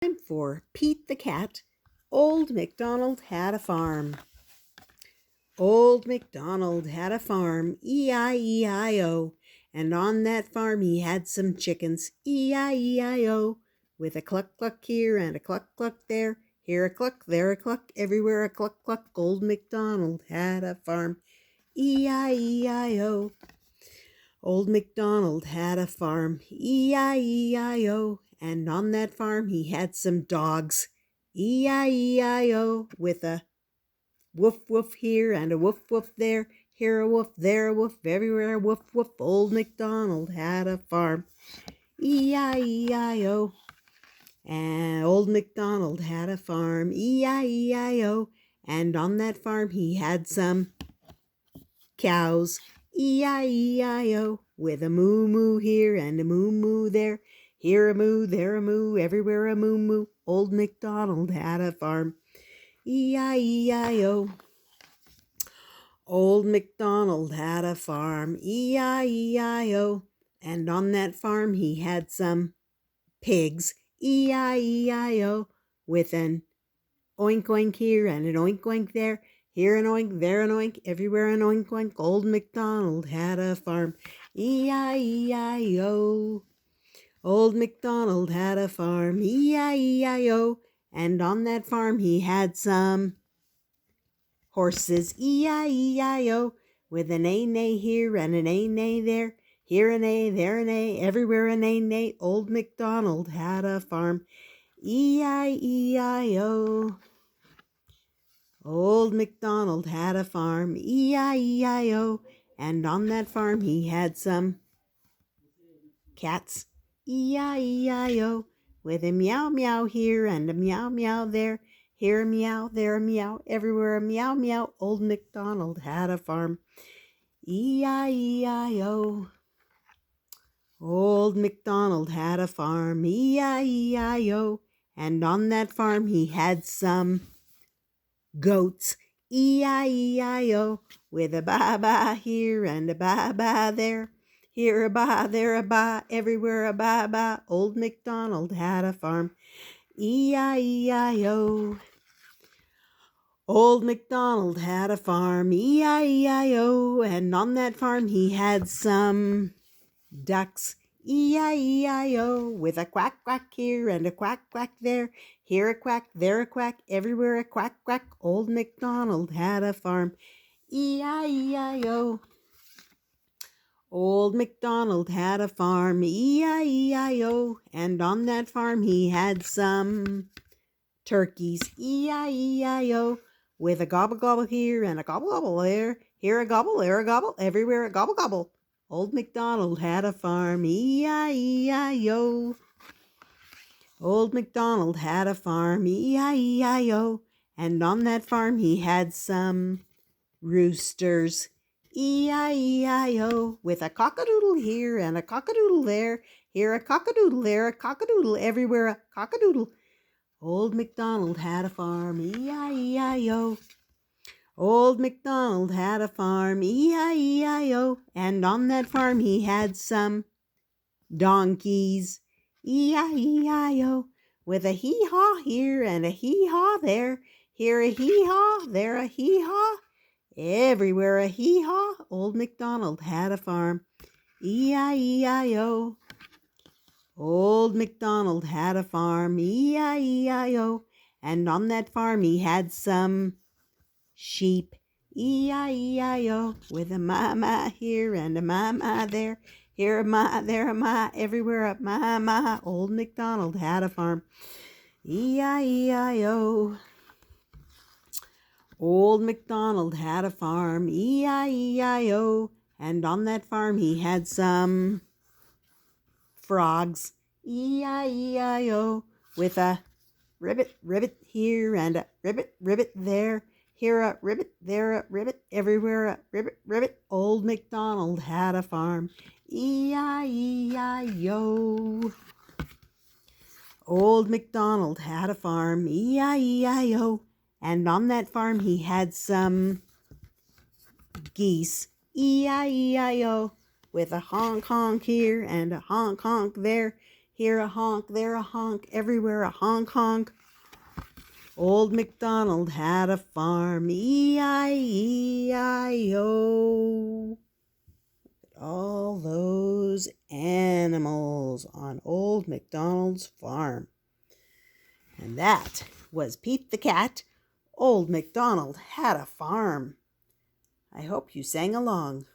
Time for Pete the Cat. Old MacDonald had a farm. Old MacDonald had a farm, E-I-E-I-O, and on that farm he had some chickens, E-I-E-I-O, with a cluck-cluck here and a cluck-cluck there, here a cluck, there a cluck, everywhere a cluck-cluck. Old MacDonald had a farm, E-I-E-I-O. Old MacDonald had a farm, E-I-E-I-O, and on that farm he had some dogs, E-I-E-I-O, with a woof woof here and a woof woof there, here a woof, there a woof, everywhere a woof woof. Old MacDonald had a farm, E-I-E-I-O. And old MacDonald had a farm, E-I-E-I-O, and on that farm he had some cows, E-I-E-I-O, with a moo moo here and a moo moo there, here a moo, there a moo, everywhere a moo moo. Old MacDonald had a farm, E-I-E-I-O. Old MacDonald had a farm, E-I-E-I-O, and on that farm he had some pigs, E-I-E-I-O, with an oink oink here and an oink oink there, here an oink, there an oink, everywhere an oink oink. Old MacDonald had a farm, E-I-E-I-O. Old MacDonald had a farm, E-I-E-I-O, and on that farm he had some horses, E-I-E-I-O, with an A-neigh here and an A-neigh there, here an A, there an A, everywhere an A-neigh. Old MacDonald had a farm, E-I-E-I-O. Old MacDonald had a farm, E-I-E-I-O, and on that farm he had some cats, E-I-E-I-O, with a meow meow here and a meow meow there, here a meow, there a meow, everywhere a meow meow. Old MacDonald had a farm, E-I-E-I-O. Old MacDonald had a farm, E-I-E-I-O, and on that farm he had some goats, E-I-E-I-O, with a ba-ba here and a ba-ba there, here a ba, there a ba, everywhere a ba-ba. Old MacDonald had a farm, E-I-E-I-O. Old MacDonald had a farm, E-I-E-I-O, and on that farm he had some ducks, E-I-E-I-O, with a quack quack here and a quack quack there, here a quack, there a quack, everywhere a quack quack. Old MacDonald had a farm, E-I-E-I-O. Old MacDonald had a farm, E-I-E-I-O, and on that farm he had some turkeys, E-I-E-I-O, with a gobble gobble here and a gobble gobble there, here a gobble, there a gobble, everywhere a gobble gobble. Old MacDonald had a farm, E-I-E-I-O. Old MacDonald had a farm, E-I-E-I-O, and on that farm he had some roosters, E-I-E-I-O, with a cock-a-doodle here and a cock-a-doodle there, here a cock-a-doodle, there a cock-a-doodle, everywhere a cock-a-doodle. Old MacDonald had a farm, E-I-E-I-O. Old MacDonald had a farm, E-I-E-I-O, and on that farm he had some donkeys, E-I-E-I-O, with a hee-haw here and a hee-haw there, here a hee-haw, there a hee-haw, everywhere a hee-haw. Old MacDonald had a farm, E-I-E-I-O. Old MacDonald had a farm, E-I-E-I-O, and on that farm he had some sheep, E-I-E-I-O, with a ma-ma here and a ma-ma there, here a ma, there a ma, everywhere a ma-ma. Old MacDonald had a farm, E-I-E-I-O. Old MacDonald had a farm, E-I-E-I-O, and on that farm he had some frogs, E-I-E-I-O, with a ribbit, ribbit here and a ribbit, ribbit there, here a ribbit, there a ribbit, everywhere a ribbit, ribbit. Old MacDonald had a farm, E-I-E-I-O. Old MacDonald had a farm, E-I-E-I-O, and on that farm he had some geese, E-I-E-I-O, with a honk honk here and a honk honk there, Here a honk, there a honk, everywhere a honk honk. Old MacDonald had a farm, E-I-E-I-O. All those animals on Old MacDonald's farm. And that was Pete the Cat. Old MacDonald had a farm. I hope you sang along.